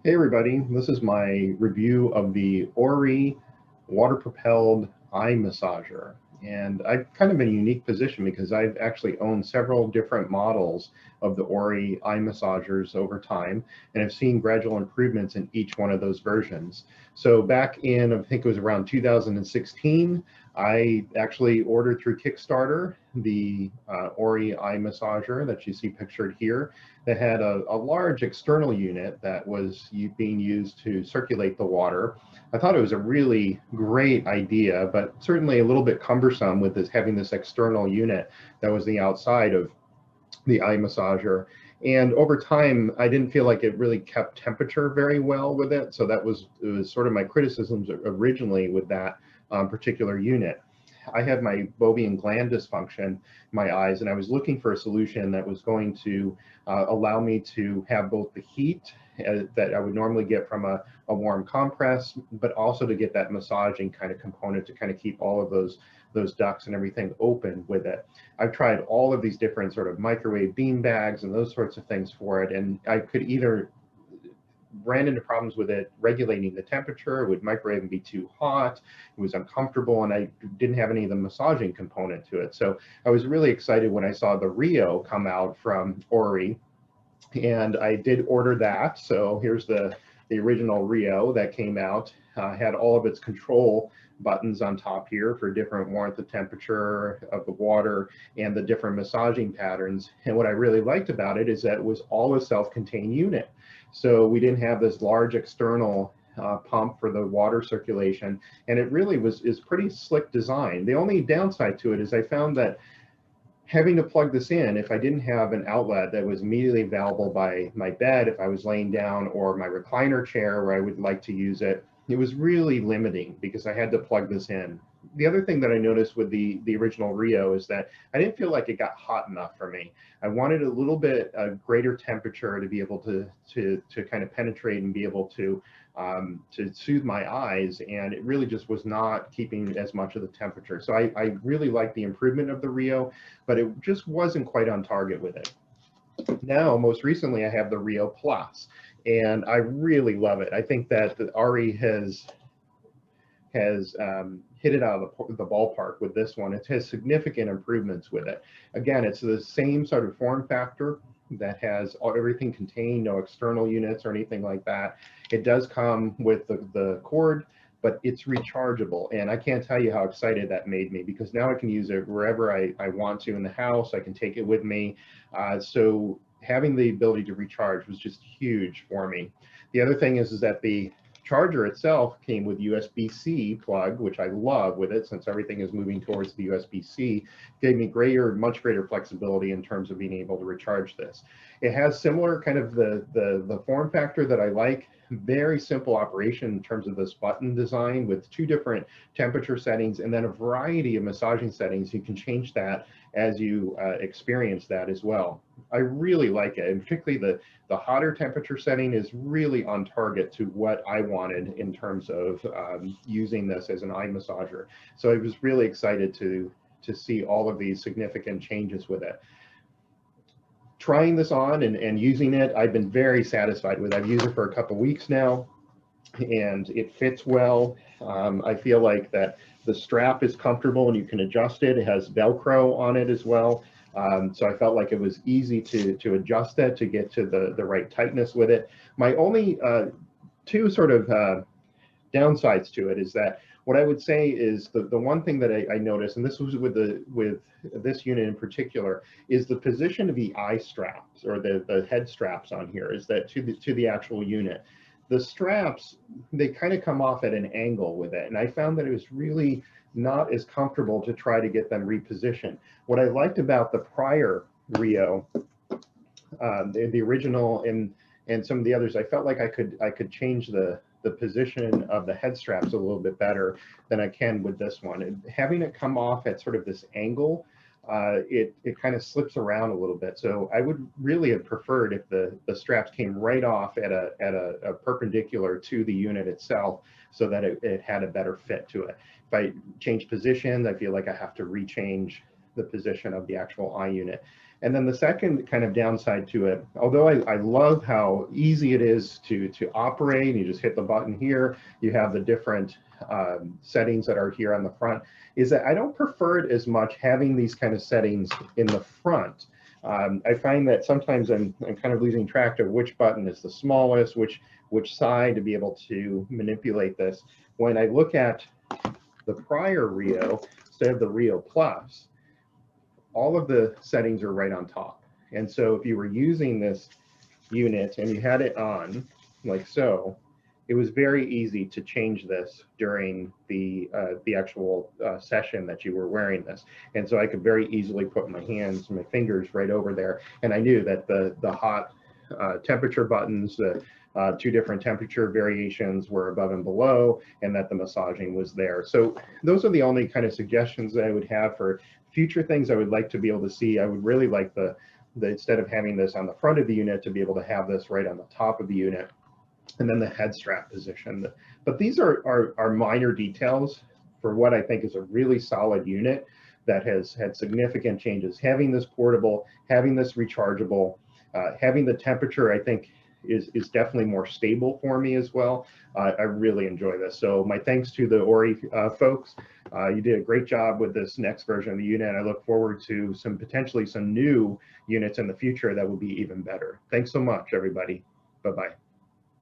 Hey everybody, this is my review of the Aurai water-propelled eye massager. And I've kind of in a unique position because I've actually owned several different models of the Aurai eye massagers over time, and I've seen gradual improvements in each one of those versions. So back in, I think it was around 2016, I actually ordered through Kickstarter the Aurai eye massager that you see pictured here that had a large external unit that was being used to circulate the water. I thought it was a really great idea, but certainly a little bit cumbersome with this having this external unit that was the outside of the eye massager. And over time, I didn't feel like it really kept temperature very well with it. So it was sort of my criticisms originally with that particular unit. I had my Bovian gland dysfunction in my eyes, and I was looking for a solution that was going to allow me to have both the heat that I would normally get from a warm compress, but also to get that massaging kind of component to kind of keep all of those ducts and everything open with it. I've tried all of these different sort of microwave bean bags and those sorts of things for it, and I could either ran into problems with it regulating the temperature. It would microwave and be too hot. It was uncomfortable, and I didn't have any of the massaging component to it. So I was really excited when I saw the Rio come out from Aurai, and I did order that. So here's the original Rio that came out. Had all of its control buttons on top here for different warmth and temperature of the water and the different massaging patterns. And what I really liked about it is that it was all a self-contained unit. So we didn't have this large external pump for the water circulation, and it really is pretty slick design. The only downside to it is I found that having to plug this in, if I didn't have an outlet that was immediately available by my bed, if I was laying down, or my recliner chair where I would like to use it, it was really limiting because I had to plug this in. The other thing that I noticed with the original Rio is that I didn't feel like it got hot enough for me. I wanted a little bit greater temperature to be able to kind of penetrate and be able to soothe my eyes, and it really just was not keeping as much of the temperature. So I really like the improvement of the Rio, but it just wasn't quite on target with it. Now, most recently, I have the Rio Plus, and I really love it. I think that the Ari has hit it out of the ballpark with this one. It has significant improvements with it. Again, it's the same sort of form factor that has everything contained, no external units or anything like that. It does come with the cord, but it's rechargeable. And I can't tell you how excited that made me, because now I can use it wherever I want to in the house. I can take it with me. So having the ability to recharge was just huge for me. The other thing is that the charger itself came with USB-C plug, which I love with it since everything is moving towards the USB-C. Gave me much greater flexibility in terms of being able to recharge this. It has similar kind of the form factor that I like. Very simple operation in terms of this button design with two different temperature settings and then a variety of massaging settings. You can change that as you experience that as well. I really like it, and particularly the hotter temperature setting is really on target to what I wanted in terms of using this as an eye massager. So I was really excited to see all of these significant changes with it. Trying this on and using it, I've been very satisfied with it. I've used it for a couple weeks now, and it fits well. I feel like that the strap is comfortable and you can adjust it. It has Velcro on it as well. So I felt like it was easy to adjust that to get to the right tightness with it. My only two sort of downsides to it is that what I would say is the one thing that I noticed, and this was with this unit in particular, is the position of the eye straps or the head straps on here is that to the actual unit. The straps, they kind of come off at an angle with it, and I found that it was really not as comfortable to try to get them repositioned. What I liked about the prior Rio, the original and some of the others, I felt like I could change the position of the head straps a little bit better than I can with this one. And having it come off at sort of this angle, it kind of slips around a little bit. So I would really have preferred if the straps came right off at a perpendicular to the unit itself, so that it had a better fit to it. If I change positions, I feel like I have to rechange the position of the actual eye unit. And then the second kind of downside to it, although I love how easy it is to operate, you just hit the button here, you have the different settings that are here on the front, is that I don't prefer it as much having these kind of settings in the front. I find that sometimes I'm kind of losing track of which button is the smallest, which side to be able to manipulate this. When I look at the prior Rio, instead of the Rio Plus, all of the settings are right on top. And so if you were using this unit and you had it on like so, it was very easy to change this during the actual session that you were wearing this. And so I could very easily put my hands, my fingers right over there. And I knew that the hot temperature buttons, the two different temperature variations were above and below, and that the massaging was there. So those are the only kind of suggestions that I would have for future things I would like to be able to see. I would really like the instead of having this on the front of the unit, to be able to have this right on the top of the unit, and then the head strap position. But these are minor details for what I think is a really solid unit that has had significant changes. Having this portable, having this rechargeable, having the temperature, I think is definitely more stable for me as well. I really enjoy this. So my thanks to the Aurai folks. You did a great job with this next version of the unit. I look forward to potentially some new units in the future that will be even better. Thanks so much, everybody. Bye-bye.